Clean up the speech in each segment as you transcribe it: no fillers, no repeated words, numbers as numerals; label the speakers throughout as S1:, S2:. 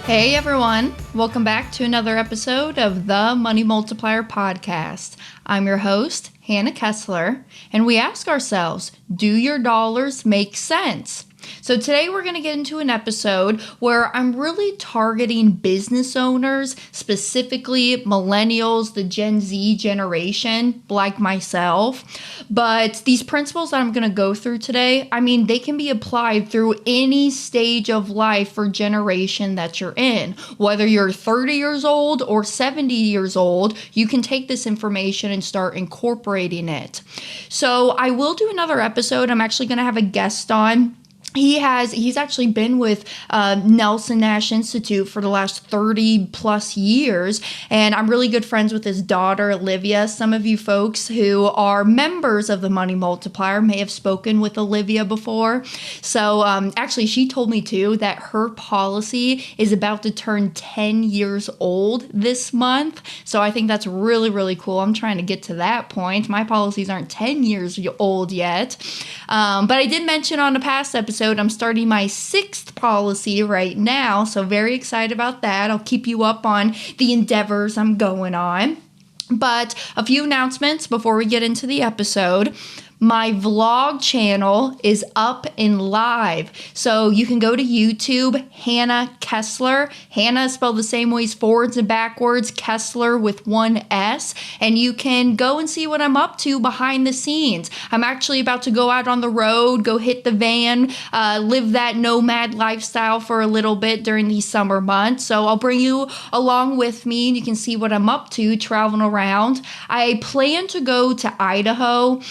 S1: Hey everyone, welcome back to another episode of the Money Multiplier podcast. I'm your host, Hannah Kessler, and we ask ourselves, do your dollars make sense? So today we're going to get into an episode where I'm really targeting business owners, specifically millennials, the Gen Z generation, like myself. But these principles that I'm going to go through today, they can be applied through any stage of life or generation that you're in. Whether you're 30 years old or 70 years old, you can take this information and start incorporating it. So I will do another episode. I'm actually going to have a guest on. He's actually been with Nelson Nash Institute for the last 30 plus years, and I'm really good friends with his daughter, Olivia. Some of you folks who are members of the Money Multiplier may have spoken with Olivia before. So actually, she told me too that her policy is about to turn 10 years old this month. So I think that's really, really cool. I'm trying to get to that point. My policies aren't 10 years old yet. But I did mention on a past episode, I'm starting my 6th policy right now, so very excited about that. I'll keep you up on the endeavors I'm going on. But a few announcements before we get into the episode. My vlog channel is up and live. So you can go to YouTube, Hannah Kessler. Hannah is spelled the same way as forwards and backwards, Kessler with one S. And you can go and see what I'm up to behind the scenes. I'm actually about to go out on the road, go hit the van, live that nomad lifestyle for a little bit during these summer months. So I'll bring you along with me and you can see what I'm up to traveling around. I plan to go to Idaho.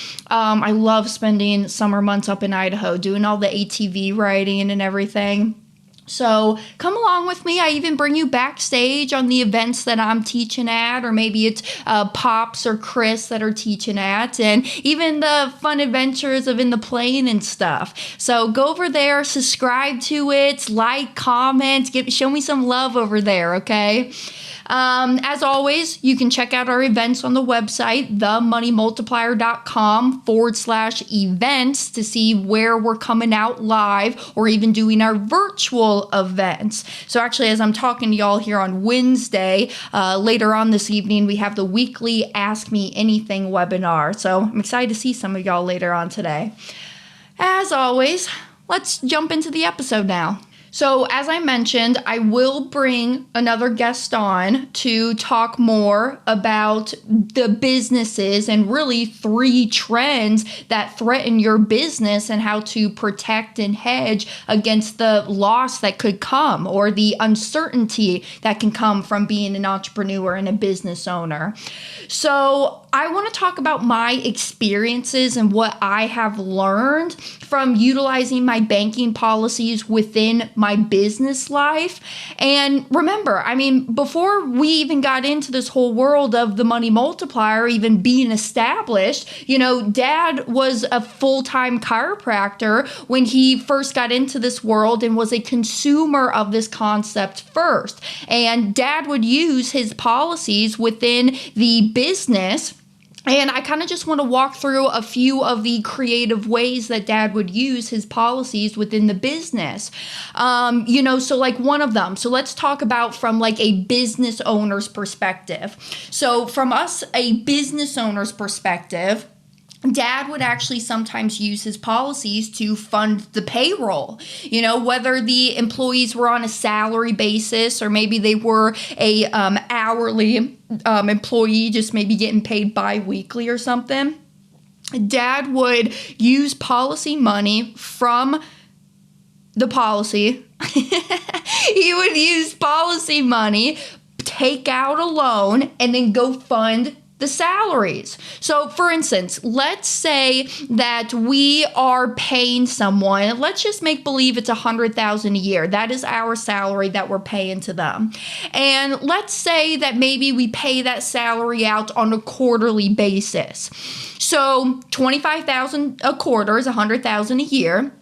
S1: I love spending summer months up in Idaho, doing all the ATV riding and everything. So come along with me. I even bring you backstage on the events that I'm teaching at, or maybe it's Pops or Chris that are teaching at, and even the fun adventures of in the plane and stuff. So go over there, subscribe to it, like, comment, show me some love over there, okay? As always, you can check out our events on the website, themoneymultiplier.com/events to see where we're coming out live or even doing our virtual events. So actually, as I'm talking to y'all here on Wednesday, later on this evening, we have the weekly Ask Me Anything webinar. So I'm excited to see some of y'all later on today. As always, let's jump into the episode now. So as I mentioned, I will bring another guest on to talk more about the businesses and really 3 trends that threaten your business and how to protect and hedge against the loss that could come or the uncertainty that can come from being an entrepreneur and a business owner. So I want to talk about my experiences and what I have learned from utilizing my banking policies within my business life. And remember, before we even got into this whole world of the Money Multiplier even being established, Dad was a full-time chiropractor when he first got into this world and was a consumer of this concept first. And Dad would use his policies within the business. And I kind of just want to walk through a few of the creative ways that Dad would use his policies within the business. So like one of them. So let's talk about from like a business owner's perspective. So from us, a business owner's perspective, Dad would actually sometimes use his policies to fund the payroll, whether the employees were on a salary basis or maybe they were a hourly employee, just maybe getting paid bi-weekly or something. Dad would use policy money from the policy. He would use policy money, take out a loan, and then go fund the salaries. So for instance, let's say that we are paying someone, let's just make believe it's $100,000 a year. That is our salary that we're paying to them. And let's say that maybe we pay that salary out on a quarterly basis. So $25,000 a quarter is $100,000 a year.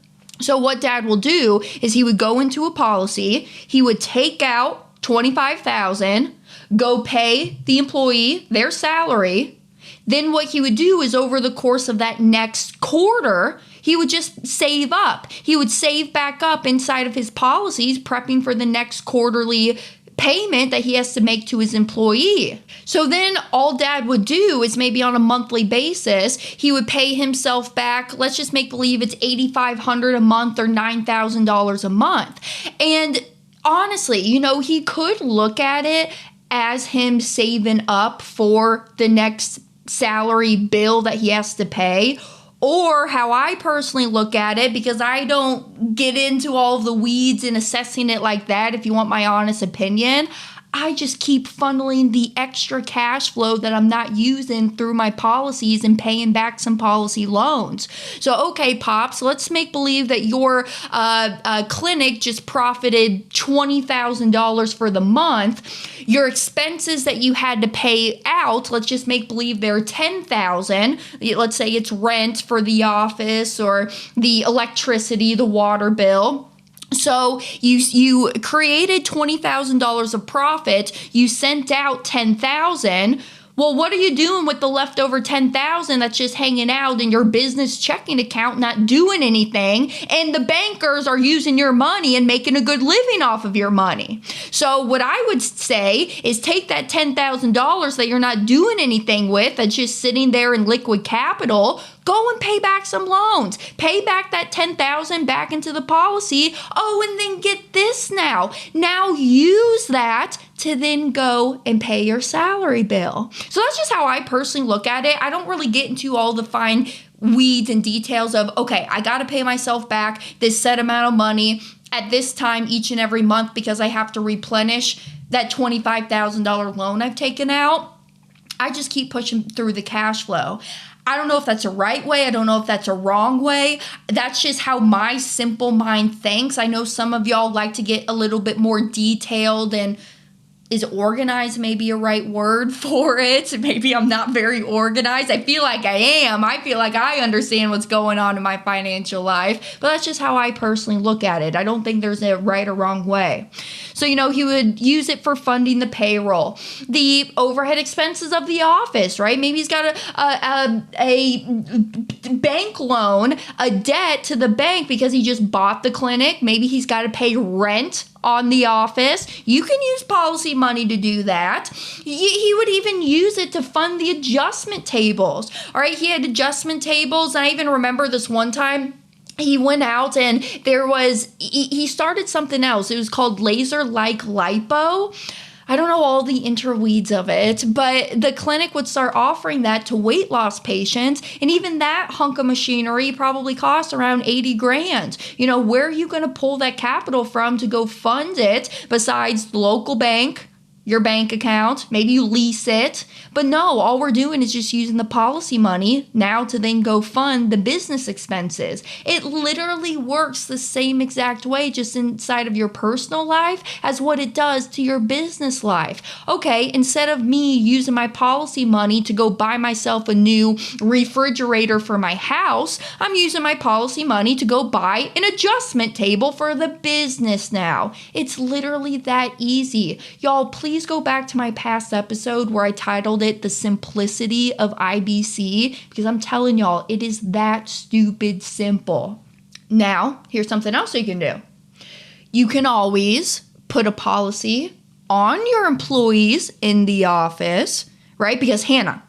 S1: So what Dad will do is he would go into a policy, he would take out $25,000, go pay the employee their salary. Then what he would do is over the course of that next quarter, He would just save up. He would save back up inside of his policies, prepping for the next quarterly payment that he has to make to his employee. So then all dad would do is maybe on a monthly basis, he would pay himself back. Let's just make believe it's $8,500 a month or $9,000 a month. And honestly, he could look at it as him saving up for the next salary bill that he has to pay. Or how I personally look at it, because I don't get into all of the weeds and assessing it like that, if you want my honest opinion, I just keep funneling the extra cash flow that I'm not using through my policies and paying back some policy loans. So, okay, Pops, let's make believe that your clinic just profited $20,000 for the month. Your expenses that you had to pay out, let's just make believe they're $10,000. Let's say it's rent for the office or the electricity, the water bill. So you created $20,000 of profit. You sent out $10,000. Well, what are you doing with the leftover $10,000 that's just hanging out in your business checking account, not doing anything? And the bankers are using your money and making a good living off of your money. So what I would say is take that $10,000 that you're not doing anything with, that's just sitting there in liquid capital. Go and pay back some loans. Pay back that $10,000 back into the policy. Oh, and then get this now. Now use that to then go and pay your salary bill. So that's just how I personally look at it. I don't really get into all the fine weeds and details of, okay, I got to pay myself back this set amount of money at this time each and every month because I have to replenish that $25,000 loan I've taken out. I just keep pushing through the cash flow. I don't know if that's a right way. I don't know if that's a wrong way. That's just how my simple mind thinks. I know some of y'all like to get a little bit more detailed, and is organized maybe a right word for it? Maybe I'm not very organized. I feel like I am. I feel like I understand what's going on in my financial life, but that's just how I personally look at it. I don't think there's a right or wrong way. So, he would use it for funding the payroll, the overhead expenses of the office, right? Maybe he's got a bank loan, a debt to the bank because he just bought the clinic. Maybe he's got to pay rent on the office. You can use policy money to do that. He would even use it to fund the adjustment tables. All right, he had adjustment tables. And I even remember this one time he went out and he started something else. It was called laser-like lipo. I don't know all the interweeds of it, but the clinic would start offering that to weight loss patients. And even that hunk of machinery probably cost around $80,000. Where are you going to pull that capital from to go fund it besides the local bank, your bank account? Maybe you lease it. But no, all we're doing is just using the policy money now to then go fund the business expenses. It literally works the same exact way just inside of your personal life as what it does to your business life. Okay, instead of me using my policy money to go buy myself a new refrigerator for my house, I'm using my policy money to go buy an adjustment table for the business now. It's literally that easy. Y'all, please go back to my past episode where I titled it The Simplicity of IBC, because I'm telling y'all, it is that stupid simple. Now, here's something else you can do. You can always put a policy on your employees in the office, right? Because Hannah,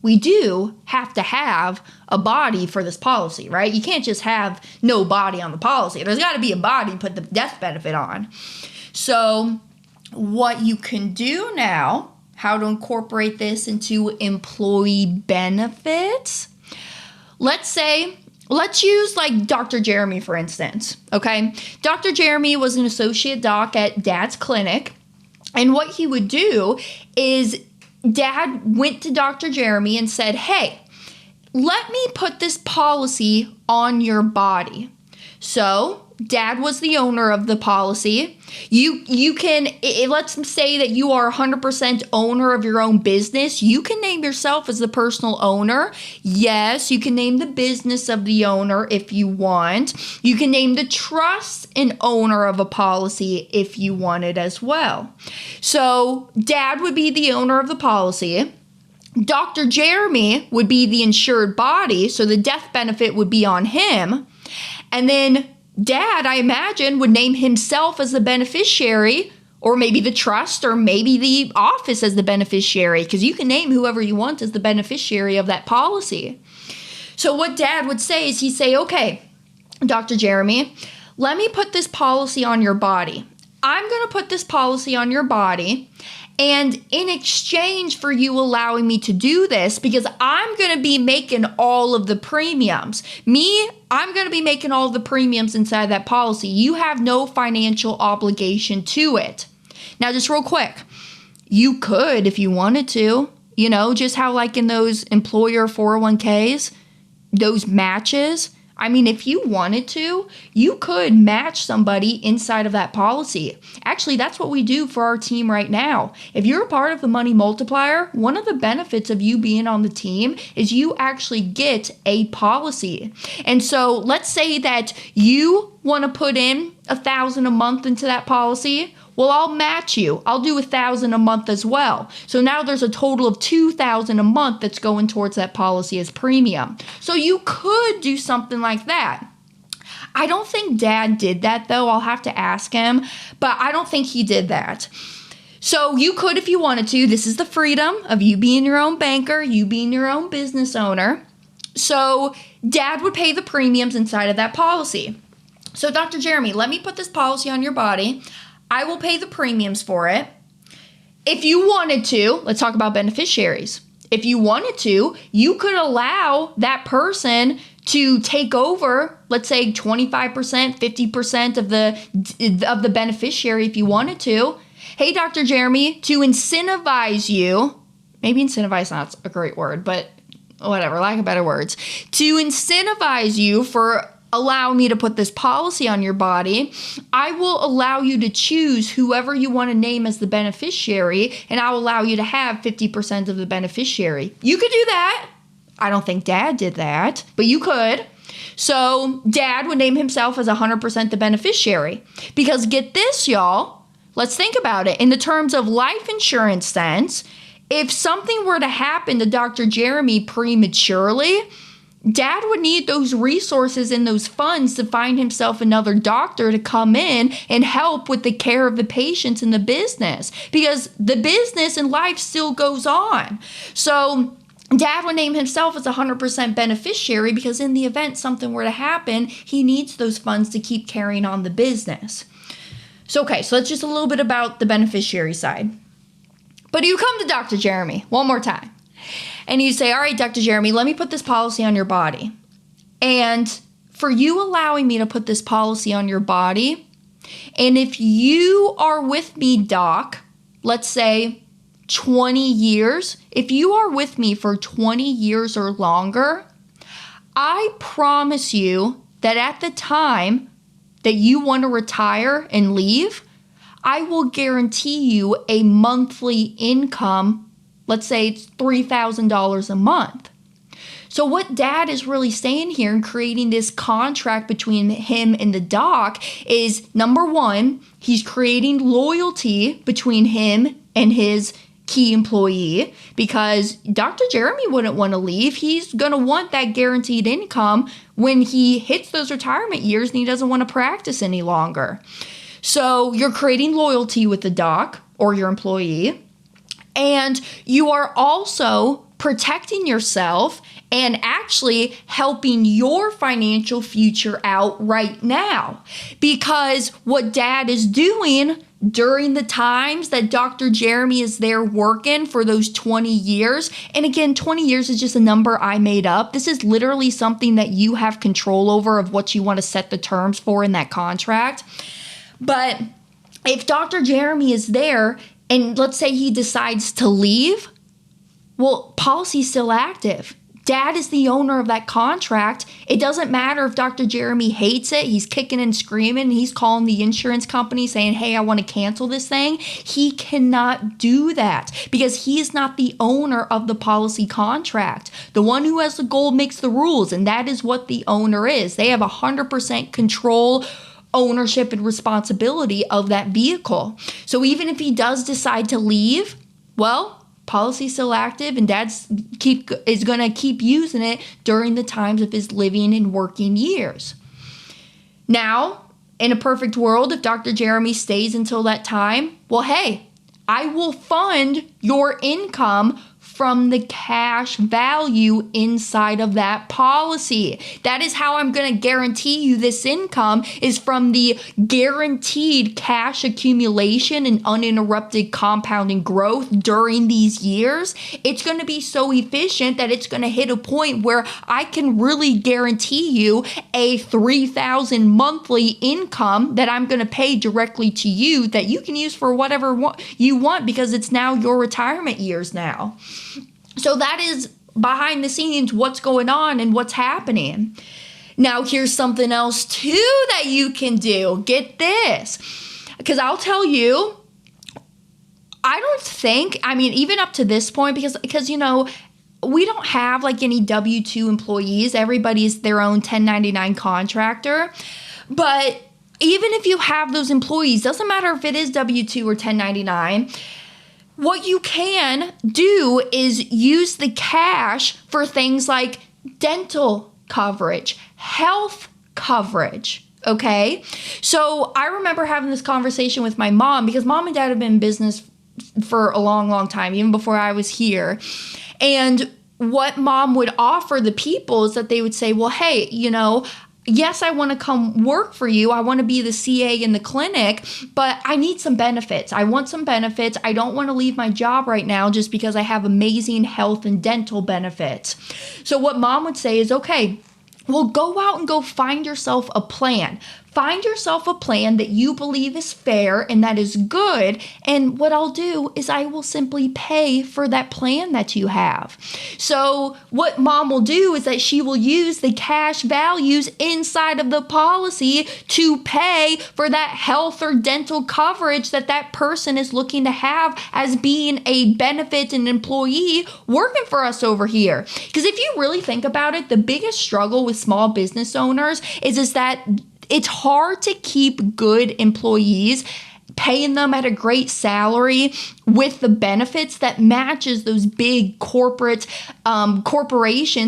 S1: we do have to have a body for this policy, right? You can't just have no body on the policy. There's got to be a body to put the death benefit on. So what you can do now, how to incorporate this into employee benefits. Let's use like Dr. Jeremy, for instance, okay? Dr. Jeremy was an associate doc at Dad's clinic, and what he would do is Dad went to Dr. Jeremy and said, hey, let me put this policy on your body. So Dad was the owner of the policy. You can, let's say that you are 100% owner of your own business. You can name yourself as the personal owner. Yes, you can name the business of the owner if you want. You can name the trust and owner of a policy if you want it as well. So Dad would be the owner of the policy. Dr. Jeremy would be the insured body, so the death benefit would be on him. And then Dad, I imagine, would name himself as the beneficiary, or maybe the trust, or maybe the office as the beneficiary, because you can name whoever you want as the beneficiary of that policy. So what Dad would say is he'd say, okay, Dr. Jeremy, let me put this policy on your body. I'm going to put this policy on your body, and in exchange for you allowing me to do this, because I'm going to be making all of the premiums. I'm going to be making all of the premiums inside that policy. You have no financial obligation to it. Now, just real quick, you could, if you wanted to, just how like in those employer 401ks, those matches. I mean, if you wanted to, you could match somebody inside of that policy. Actually, that's what we do for our team right now. If you're a part of the Money Multiplier, one of the benefits of you being on the team is you actually get a policy. And so let's say that you want to put in $1,000 a month into that policy. Well, I'll match you. I'll do $1,000 a month as well. So now there's a total of $2,000 a month that's going towards that policy as premium. So you could do something like that. I don't think Dad did that, though. I'll have to ask him, but I don't think he did that. So you could if you wanted to. This is the freedom of you being your own banker, you being your own business owner. So Dad would pay the premiums inside of that policy. So Dr. Jeremy, let me put this policy on your body. I will pay the premiums for it. If you wanted to, let's talk about beneficiaries. If you wanted to, you could allow that person to take over, let's say 25%, 50% of the beneficiary if you wanted to. Hey, Dr. Jeremy, to incentivize you, maybe incentivize is not a great word, but whatever, lack of better words, to incentivize you for allow me to put this policy on your body, I will allow you to choose whoever you want to name as the beneficiary, and I'll allow you to have 50% of the beneficiary. You could do that. I don't think Dad did that, but you could. So Dad would name himself as 100% the beneficiary. Because get this, y'all, let's think about it. In the terms of life insurance sense, if something were to happen to Dr. Jeremy prematurely, Dad would need those resources and those funds to find himself another doctor to come in and help with the care of the patients in the business, because the business and life still goes on. So Dad would name himself as 100% beneficiary because in the event something were to happen, he needs those funds to keep carrying on the business. So that's just a little bit about the beneficiary side. But you come to Dr. Jeremy one more time. And you say, all right, Dr. Jeremy, let me put this policy on your body. And for you allowing me to put this policy on your body, and if you are with me, Doc, let's say 20 years, if you are with me for 20 years or longer, I promise you that at the time that you want to retire and leave, I will guarantee you a monthly income. Let's say it's $3,000 a month. So what Dad is really saying here and creating this contract between him and the doc is, number one, he's creating loyalty between him and his key employee, because Dr. Jeremy wouldn't want to leave. He's going to want that guaranteed income when he hits those retirement years and he doesn't want to practice any longer. So you're creating loyalty with the doc or your employee. And you are also protecting yourself and actually helping your financial future out right now. Because what Dad is doing during the times that Dr. Jeremy is there working for those 20 years, and again, 20 years is just a number I made up. This is literally something that you have control over of what you want to set the terms for in that contract. But if Dr. Jeremy is there, and let's say he decides to leave, well, policy's still active. Dad is the owner of that contract. It doesn't matter if Dr. Jeremy hates it. He's kicking and screaming. He's calling the insurance company saying, hey, I want to cancel this thing. He cannot do that because he is not the owner of the policy contract. The one who has the gold makes the rules, and that is what the owner is. They have 100% control, ownership, and responsibility of that vehicle. So even if he does decide to leave, well, policy's still active, and Dad's is going to keep using it during the times of his living and working years. Now, in a perfect world, if Dr. Jeremy stays until that time, well, hey, I will fund your income from the cash value inside of that policy. That is how I'm going to guarantee you this income, is from the guaranteed cash accumulation and uninterrupted compounding growth during these years. It's going to be so efficient that it's going to hit a point where I can really guarantee you a $3,000 monthly income that I'm going to pay directly to you, that you can use for whatever you want, because it's now your retirement years now. So that is behind the scenes what's going on and what's happening. Now, here's something else too that you can do. Get this, because I'll tell you, I don't think, even up to this point, because we don't have like any W-2 employees. Everybody's their own 1099 contractor. But even if you have those employees, doesn't matter if it is W-2 or 1099, what you can do is use the cash for things like dental coverage, health coverage, okay? So I remember having this conversation with my mom, because Mom and Dad have been in business for a long, long time, even before I was here. And what Mom would offer the people is that they would say, well, hey, yes, I want to come work for you. I want to be the CA in the clinic, but I need some benefits. I want some benefits. I don't want to leave my job right now just because I have amazing health and dental benefits. So what Mom would say is, okay, well, go out and go find yourself a plan. Find yourself a plan that you believe is fair and that is good. And what I'll do is I will simply pay for that plan that you have. So what Mom will do is that she will use the cash values inside of the policy to pay for that health or dental coverage that person is looking to have as being a benefit and employee working for us over here. Because if you really think about it, the biggest struggle with small business owners is that it's hard to keep good employees, paying them at a great salary with the benefits that matches those big corporations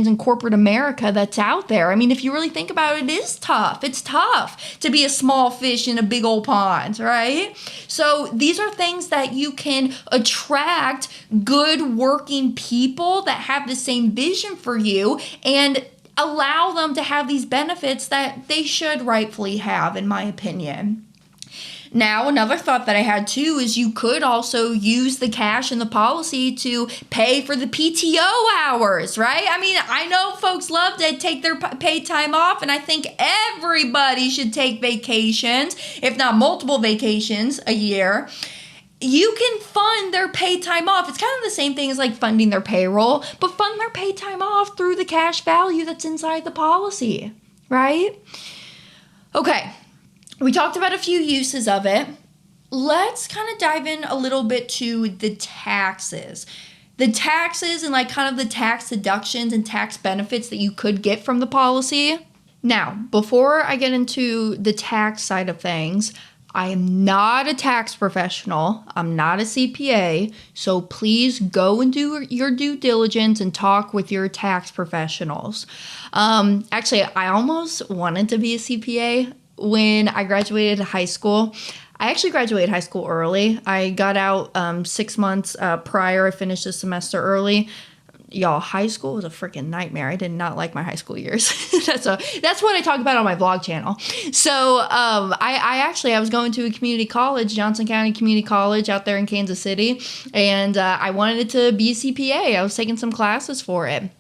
S1: and corporate America that's out there. If you really think about it, it is tough. It's tough to be a small fish in a big old pond, right? So these are things that you can attract good working people that have the same vision for you and allow them to have these benefits that they should rightfully have, in my opinion. Now, another thought that I had too is you could also use the cash in the policy to pay for the PTO hours, right? I know folks love to take their paid time off, and I think everybody should take vacations, if not multiple vacations a year. You can fund their paid time off. It's kind of the same thing as like funding their payroll, but fund their paid time off through the cash value that's inside the policy, right? Okay, we talked about a few uses of it. Let's kind of dive in a little bit to the taxes. The taxes and like kind of the tax deductions and tax benefits that you could get from the policy. Now, before I get into the tax side of things, I am not a tax professional. I'm not a CPA. So please go and do your due diligence and talk with your tax professionals. Actually, I almost wanted to be a CPA when I graduated high school. I actually graduated high school early. I got out 6 months prior. I finished the semester early. Y'all, high school was a freaking nightmare. I did not like my high school years. That's what I talk about on my vlog channel. So I was going to a community college, Johnson County Community College out there in Kansas City, and I wanted to be a CPA. I was taking some classes for it.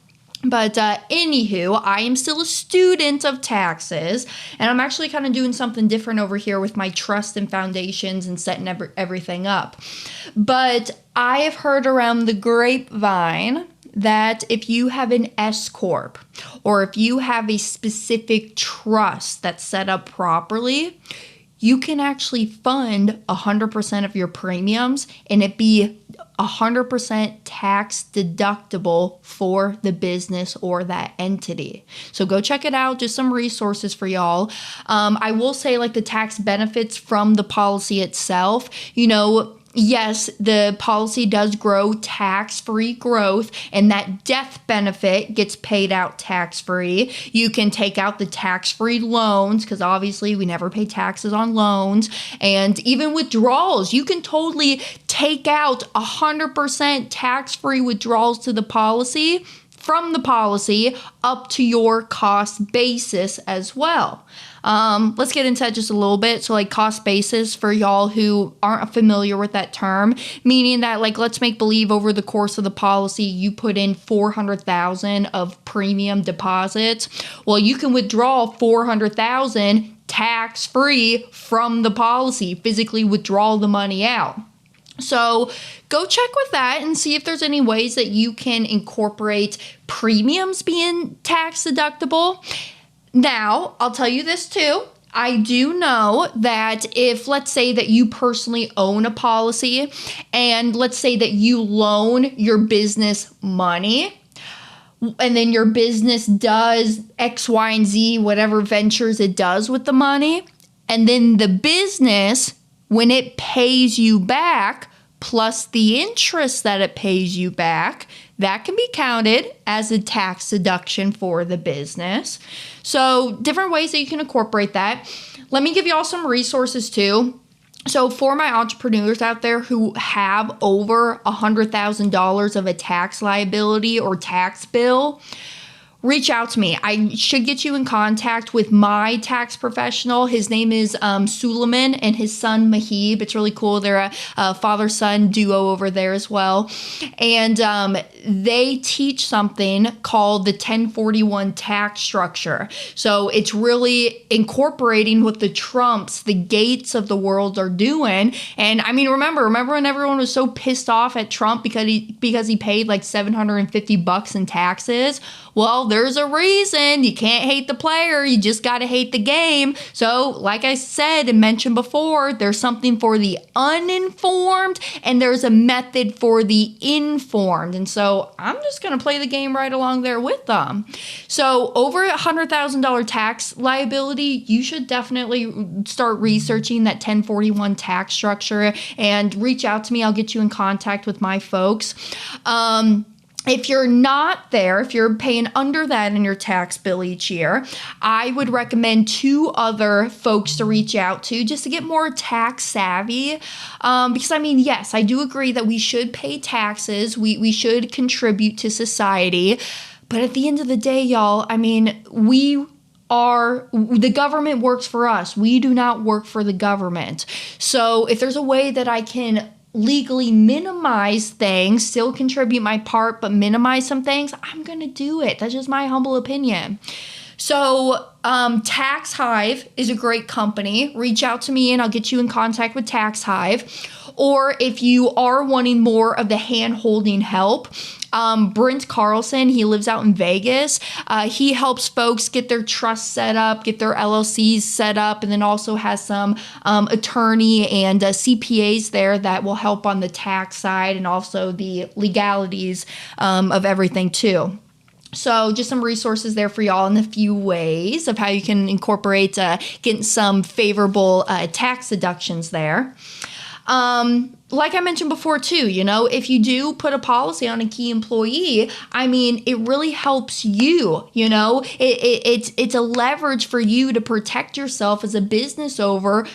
S1: But anywho, I am still a student of taxes, and I'm actually kind of doing something different over here with my trust and foundations and setting everything up. But I have heard around the grapevine that if you have an S Corp or if you have a specific trust that's set up properly, you can actually fund 100% of your premiums and it be 100% tax deductible for the business or that entity. So go check it out. Just some resources for y'all. I will say like the tax benefits from the policy itself, yes, the policy does grow tax-free growth, and that death benefit gets paid out tax-free. You can take out the tax-free loans, because obviously we never pay taxes on loans, and even withdrawals. You can totally take out 100% tax-free withdrawals to the policy, from the policy up to your cost basis as well. Let's get into that just a little bit. So like cost basis, for y'all who aren't familiar with that term, meaning that like, let's make believe over the course of the policy, you put in $400,000 of premium deposits. Well, you can withdraw $400,000 tax free from the policy, physically withdraw the money out. So go check with that and see if there's any ways that you can incorporate premiums being tax deductible. Now, I'll tell you this too. I do know that if, let's say that you personally own a policy, and let's say that you loan your business money, and then your business does X, Y, and Z, whatever ventures it does with the money, and then the business, when it pays you back, plus the interest that it pays you back, that can be counted as a tax deduction for the business. So different ways that you can incorporate that. Let me give you all some resources too. So for my entrepreneurs out there who have over $100,000 of a tax liability or tax bill, reach out to me. I should get you in contact with my tax professional. His name is Suleiman, and his son Mahib. It's really cool. They're a father-son duo over there as well. And they teach something called the 1041 tax structure. So it's really incorporating what the Trumps, the Gates of the world are doing. And I mean, remember when everyone was so pissed off at Trump because he paid like $750 in taxes? Well, there's a reason. You can't hate the player. You just got to hate the game. So like I said and mentioned before, there's something for the uninformed and there's a method for the informed. And so I'm just going to play the game right along there with them. So over $100,000 tax liability, you should definitely start researching that 1041 tax structure and reach out to me. I'll get you in contact with my folks. If you're not there, if you're paying under that in your tax bill each year, I would recommend 2 other folks to reach out to just to get more tax savvy. Because I mean, yes, I do agree that we should pay taxes. We should contribute to society. But at the end of the day, y'all, I mean, the government works for us. We do not work for the government. So if there's a way that I can legally minimize things, still contribute my part, but minimize some things, I'm going to do it. That's just my humble opinion. So Tax Hive is a great company. Reach out to me and I'll get you in contact with Tax Hive. Or if you are wanting more of the hand-holding help, Brent Carlson, he lives out in Vegas. He helps folks get their trust set up, get their LLCs set up, and then also has some attorney and CPAs there that will help on the tax side and also the legalities of everything too. So just some resources there for y'all in a few ways of how you can incorporate getting some favorable tax deductions there. Like I mentioned before too, if you do put a policy on a key employee, I mean, it really helps you, it's a leverage for you to protect yourself as a business owner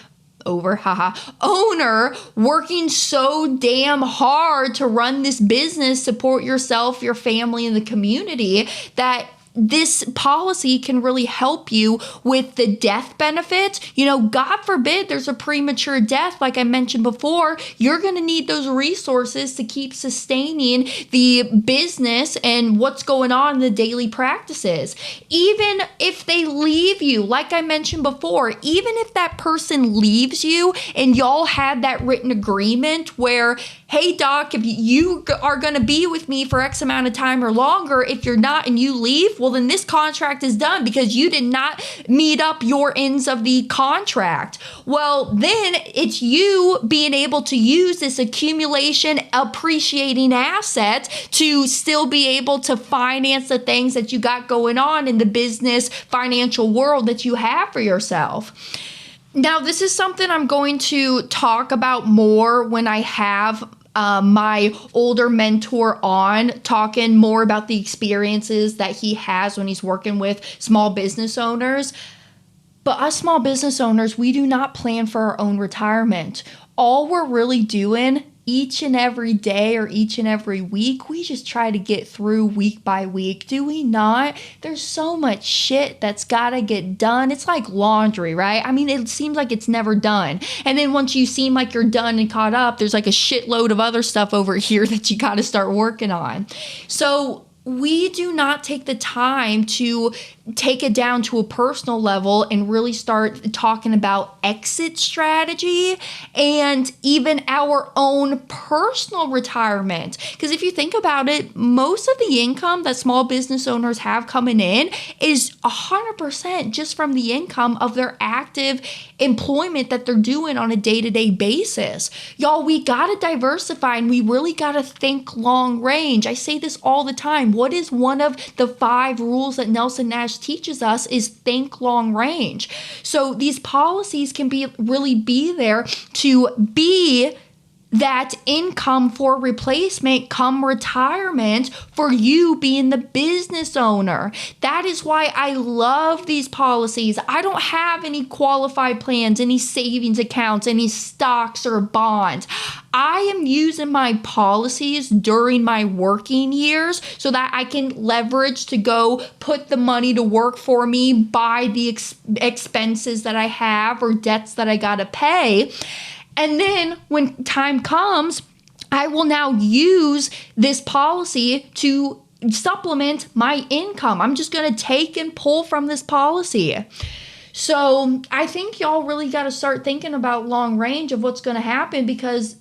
S1: working so damn hard to run this business, support yourself, your family, and the community, that this policy can really help you with the death benefit. God forbid there's a premature death, like I mentioned before, you're going to need those resources to keep sustaining the business and what's going on in the daily practices. Even if they leave you, like I mentioned before, even if that person leaves you and y'all had that written agreement where, hey doc, if you are going to be with me for X amount of time or longer, if you're not and you leave, well, then this contract is done because you did not meet up your ends of the contract. Well, then it's you being able to use this accumulation, appreciating asset to still be able to finance the things that you got going on in the business financial world that you have for yourself. Now, this is something I'm going to talk about more when I have my older mentor on, talking more about the experiences that he has when he's working with small business owners. But us small business owners, we do not plan for our own retirement. All we're really doing each and every day or each and every week, we just try to get through week by week. Do we not? There's so much shit that's got to get done. It's like laundry, right? I mean, it seems like it's never done. And then once you seem like you're done and caught up, there's like a shitload of other stuff over here that you got to start working on. So we do not take the time to take it down to a personal level and really start talking about exit strategy and even our own personal retirement. Because if you think about it, most of the income that small business owners have coming in is 100% just from the income of their active employment that they're doing on a day-to-day basis. Y'all, we got to diversify and we really got to think long range. I say this all the time. What is one of the 5 rules that Nelson Nash teaches us is think long range. So these policies can really be there to be that income for replacement come retirement for you being the business owner. That is why I love these policies. I don't have any qualified plans, any savings accounts, any stocks or bonds. I am using my policies during my working years so that I can leverage to go put the money to work for me, buy the expenses that I have or debts that I gotta pay. And then when time comes, I will now use this policy to supplement my income. I'm just going to take and pull from this policy. So I think y'all really got to start thinking about long range of what's going to happen, because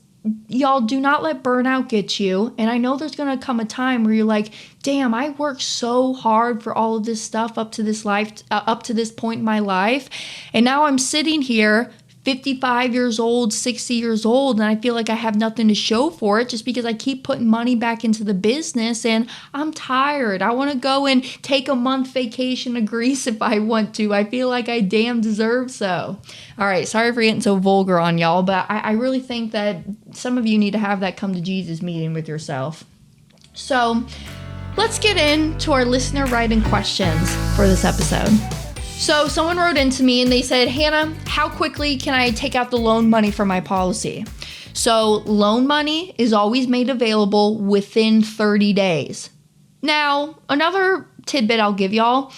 S1: y'all do not let burnout get you. And I know there's going to come a time where you're like, damn, I worked so hard for all of this stuff up to this point in my life. And now I'm sitting here 55 years old, 60 years old, and I feel like I have nothing to show for it just because I keep putting money back into the business and I'm tired. I want to go and take a month vacation to Greece if I want to. I feel like I damn deserve so. All right, sorry for getting so vulgar on y'all, but I really think that some of you need to have that come to Jesus meeting with yourself. So let's get into our listener writing questions for this episode. So someone wrote into me and they said, Hannah, how quickly can I take out the loan money from my policy? So loan money is always made available within 30 days. Now, another tidbit I'll give y'all,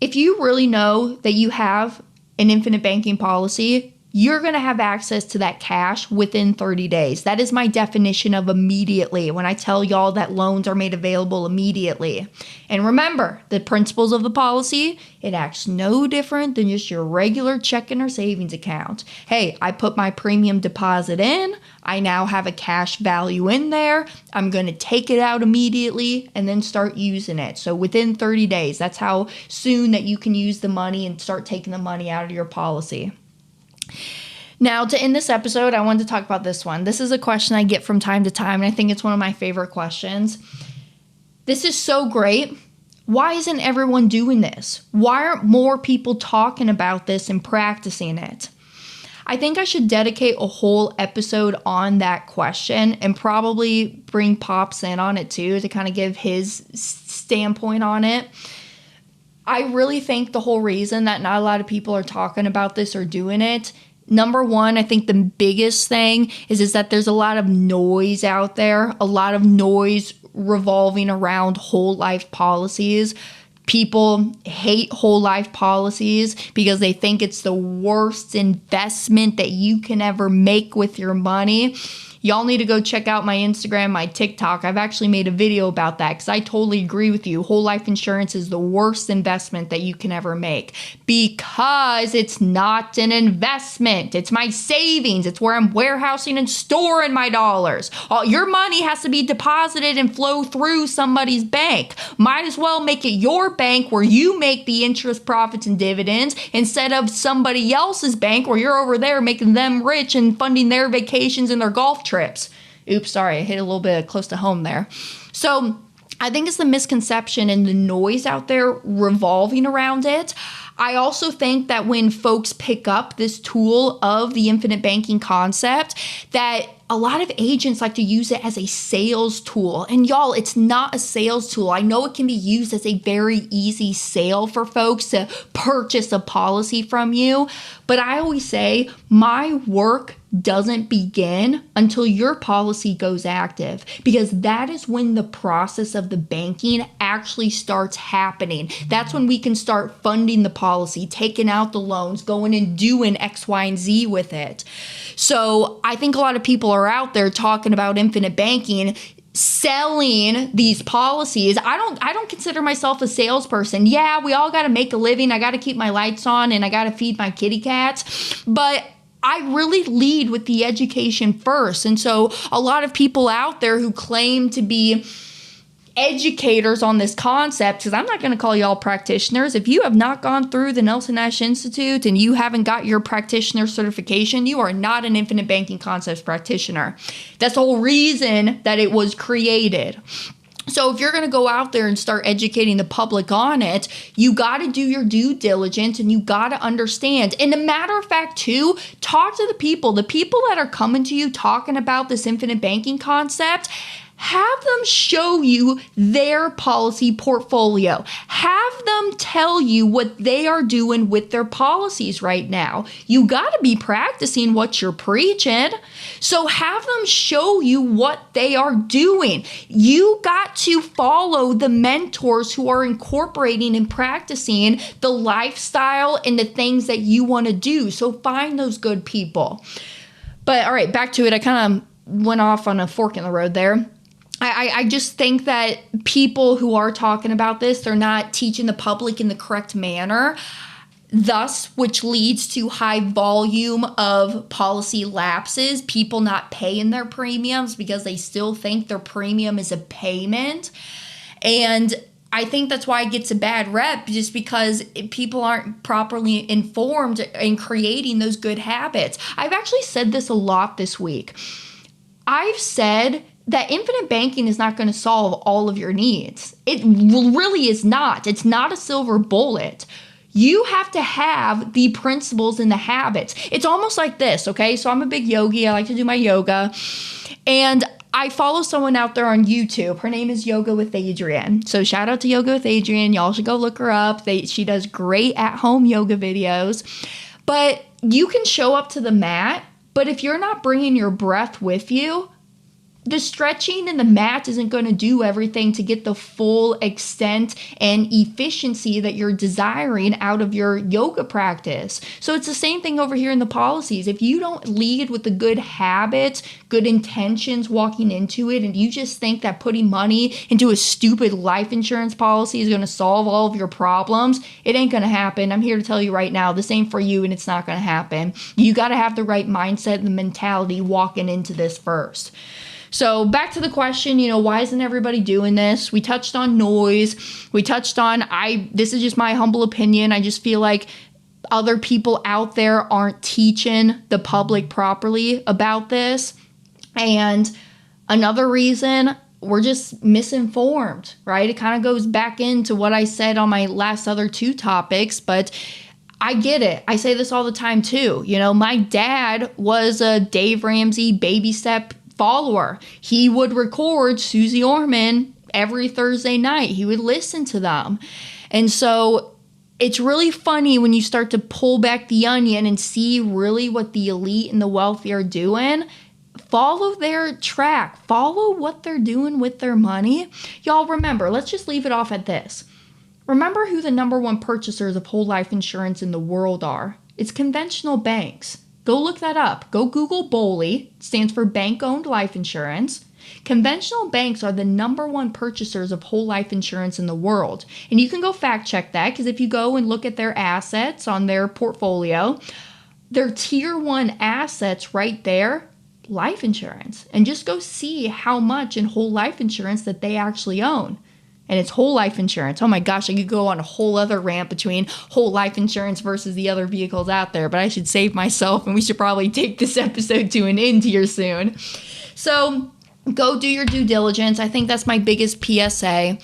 S1: if you really know that you have an infinite banking policy, you're going to have access to that cash within 30 days. That is my definition of immediately when I tell y'all that loans are made available immediately. And remember, the principles of the policy, it acts no different than just your regular checking or savings account. Hey, I put my premium deposit in. I now have a cash value in there. I'm going to take it out immediately and then start using it. So within 30 days, that's how soon that you can use the money and start taking the money out of your policy. Now, to end this episode, I wanted to talk about this one. This is a question I get from time to time, and I think it's one of my favorite questions. This is so great. Why isn't everyone doing this? Why aren't more people talking about this and practicing it? I think I should dedicate a whole episode on that question and probably bring Pops in on it too to kind of give his standpoint on it. I really think the whole reason that not a lot of people are talking about this or doing it, number one, I think the biggest thing is that there's a lot of noise out there, a lot of noise revolving around whole life policies. People hate whole life policies because they think it's the worst investment that you can ever make with your money. Y'all need to go check out my Instagram, my TikTok. I've actually made a video about that because I totally agree with you. Whole life insurance is the worst investment that you can ever make because it's not an investment. It's my savings. It's where I'm warehousing and storing my dollars. All your money has to be deposited and flow through somebody's bank. Might as well make it your bank where you make the interest, profits, and dividends instead of somebody else's bank where you're over there making them rich and funding their vacations and their golf trips. Oops, sorry, I hit a little bit close to home there. So I think it's the misconception and the noise out there revolving around it. I also think that when folks pick up this tool of the infinite banking concept, that a lot of agents like to use it as a sales tool. And y'all, it's not a sales tool. I know it can be used as a very easy sale for folks to purchase a policy from you. But I always say my work doesn't begin until your policy goes active, because that is when the process of the banking actually starts happening. That's when we can start funding the policy, taking out the loans, going and doing X, Y, and Z with it. So I think a lot of people are out there talking about infinite banking, selling these policies. I don't consider myself a salesperson. Yeah, we all got to make a living. I got to keep my lights on and I got to feed my kitty cats. But I really lead with the education first. And so a lot of people out there who claim to be educators on this concept, because I'm not going to call y'all practitioners. If you have not gone through the Nelson Nash Institute and you haven't got your practitioner certification, you are not an infinite banking concepts practitioner. That's the whole reason that it was created. So if you're going to go out there and start educating the public on it, you got to do your due diligence and you got to understand. And a matter of fact, too, talk to the people that are coming to you talking about this infinite banking concept. Have them show you their policy portfolio. Have them tell you what they are doing with their policies right now. You got to be practicing what you're preaching. So have them show you what they are doing. You got to follow the mentors who are incorporating and practicing the lifestyle and the things that you want to do. So find those good people. But all right, back to it. I kind of went off on a fork in the road there. I just think that people who are talking about this, they're not teaching the public in the correct manner, thus which leads to high volume of policy lapses, people not paying their premiums because they still think their premium is a payment. And I think that's why it gets a bad rep, just because people aren't properly informed in creating those good habits. I've actually said this a lot this week. I've said that infinite banking is not going to solve all of your needs. It really is not. It's not a silver bullet. You have to have the principles and the habits. It's almost like this, okay? So I'm a big yogi. I like to do my yoga. And I follow someone out there on YouTube. Her name is Yoga with Adrienne. So shout out to Yoga with Adrienne. Y'all should go look her up. She does great at-home yoga videos. But you can show up to the mat, but if you're not bringing your breath with you, the stretching and the mat isn't going to do everything to get the full extent and efficiency that you're desiring out of your yoga practice. So it's the same thing over here in the policies. If you don't lead with the good habits, good intentions walking into it, and you just think that putting money into a stupid life insurance policy is going to solve all of your problems, it ain't going to happen. I'm here to tell you right now, this ain't for you and it's not going to happen. You got to have the right mindset and the mentality walking into this first. So back to the question, why isn't everybody doing this? We touched on noise. We touched on, this is just my humble opinion. I just feel like other people out there aren't teaching the public properly about this. And another reason, we're just misinformed, right? It kind of goes back into what I said on my last other two topics, but I get it. I say this all the time too. My dad was a Dave Ramsey baby step follower. He would record Susie Orman every Thursday night. He would listen to them. And so it's really funny when you start to pull back the onion and see really what the elite and the wealthy are doing. Follow their track. Follow what they're doing with their money. Y'all remember, let's just leave it off at this. Remember who the number one purchasers of whole life insurance in the world are. It's conventional banks. Go look that up. Go Google BOLI. It stands for bank-owned life insurance. Conventional banks are the number one purchasers of whole life insurance in the world. And you can go fact check that, because if you go and look at their assets on their portfolio, their tier one assets right there, life insurance. And just go see how much in whole life insurance that they actually own. And it's whole life insurance. Oh my gosh, I could go on a whole other rant between whole life insurance versus the other vehicles out there, but I should save myself and we should probably take this episode to an end here soon. So go do your due diligence. I think that's my biggest PSA.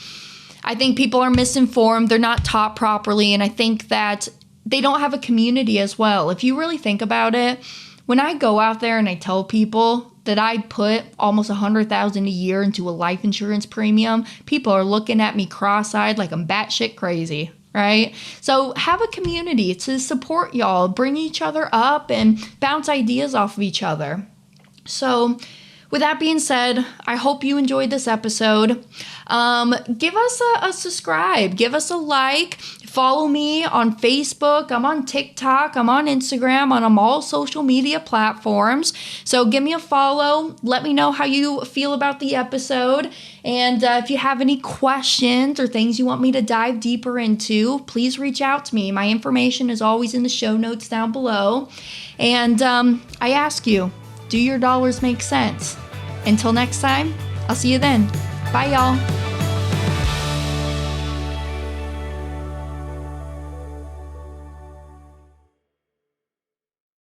S1: I think people are misinformed. They're not taught properly. And I think that they don't have a community as well. If you really think about it, when I go out there and I tell people that I put almost $100,000 a year into a life insurance premium, people are looking at me cross-eyed like I'm batshit crazy, right? So have a community to support y'all, bring each other up, and bounce ideas off of each other. So with that being said, I hope you enjoyed this episode. Give us a subscribe, give us a like, follow me on Facebook, I'm on TikTok, I'm on Instagram, I'm on all social media platforms. So give me a follow, let me know how you feel about the episode. And if you have any questions or things you want me to dive deeper into, please reach out to me. My information is always in the show notes down below. And I ask you, do your dollars make sense? Until next time, I'll see you then. Bye, y'all.